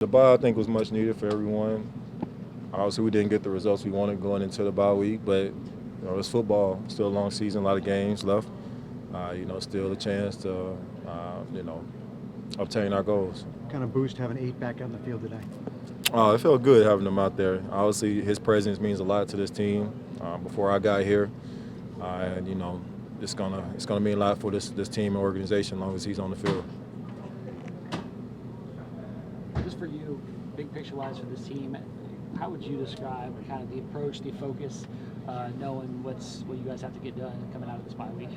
The bye, I think, was much needed for everyone. Obviously, we didn't get the results we wanted going into the bye week, but it's football. Still a long season, a lot of games left. Still a chance to, obtain our goals. What kind of boost having 8 back out in the field today? It felt good having him out there. Obviously, his presence means a lot to this team. Before I got here, and it's gonna mean a lot for this team and organization as long as he's on the field. Just for you, big picture-wise for this team, how would you describe kind of the approach, the focus, knowing what you guys have to get done coming out of this bye week?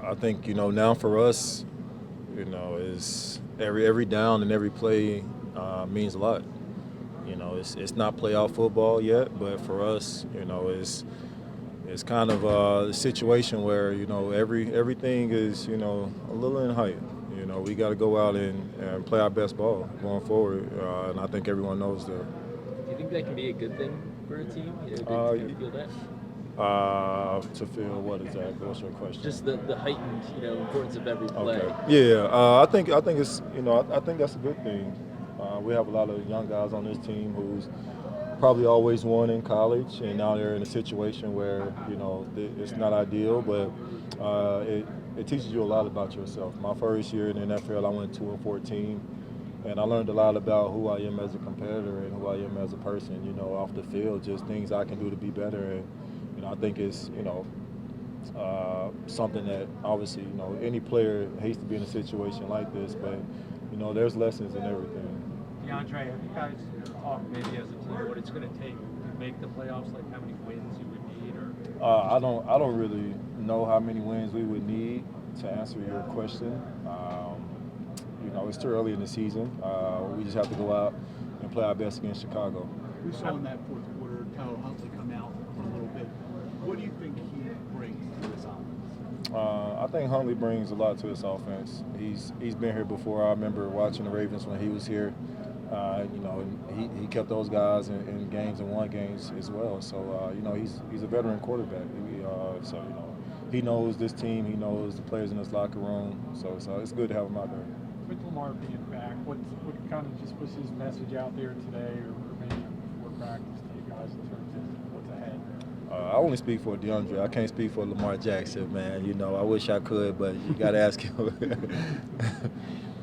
I think now for us, is every down and every play means a lot. It's not playoff football yet, but for us, it's kind of a situation where everything is a little in height. We got to go out and play our best ball going forward, and I think everyone knows that. Do you think that can be a good thing for a team? To feel that? To feel what exactly? What's your question? Just the heightened, importance of every play. Okay. Yeah, I think it's I think that's a good thing. We have a lot of young guys on this team who's probably always won in college, and now they're in a situation where it's not ideal, but it teaches you a lot about yourself. My first year in the NFL, I went 2-14, and I learned a lot about who I am as a competitor and who I am as a person. Off the field, just things I can do to be better, and I think it's something that obviously any player hates to be in a situation like this, but there's lessons in everything. DeAndre, have you guys talked maybe as a team what it's going to take to make the playoffs, like how many wins you would need? Or I don't really know how many wins we would need to answer your question. It's too early in the season. We just have to go out and play our best against Chicago. We saw in that fourth quarter Tyler Huntley come out for a little bit. What do you think he brings to this offense? I think Huntley brings a lot to this offense. He's been here before. I remember watching the Ravens when he was here. He kept those guys in games and won games as well. So he's a veteran quarterback. He knows this team. He knows the players in this locker room. So it's good to have him out there. with Lamar being back, what kind of just was his message out there today, or maybe before practice to you guys in terms of what's ahead? I only speak for DeAndre. I can't speak for Lamar Jackson, man. I wish I could, but you got to ask him.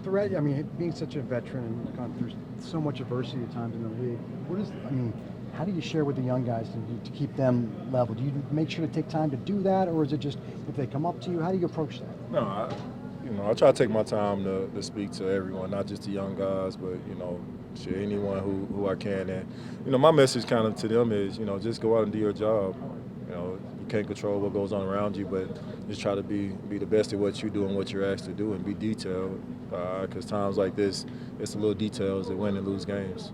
I mean, being such a veteran and gone through so much adversity at times in the league, how do you share with the young guys to keep them level? Do you make sure to take time to do that, or is it just if they come up to you, how do you approach that? No, I try to take my time to speak to everyone, not just the young guys, but to anyone who I can. And my message kind of to them is just go out and do your job. You can't control what goes on around you, but just try to be the best at what you do and what you're asked to do, and be detailed. Because times like this, it's the little details that win and lose games.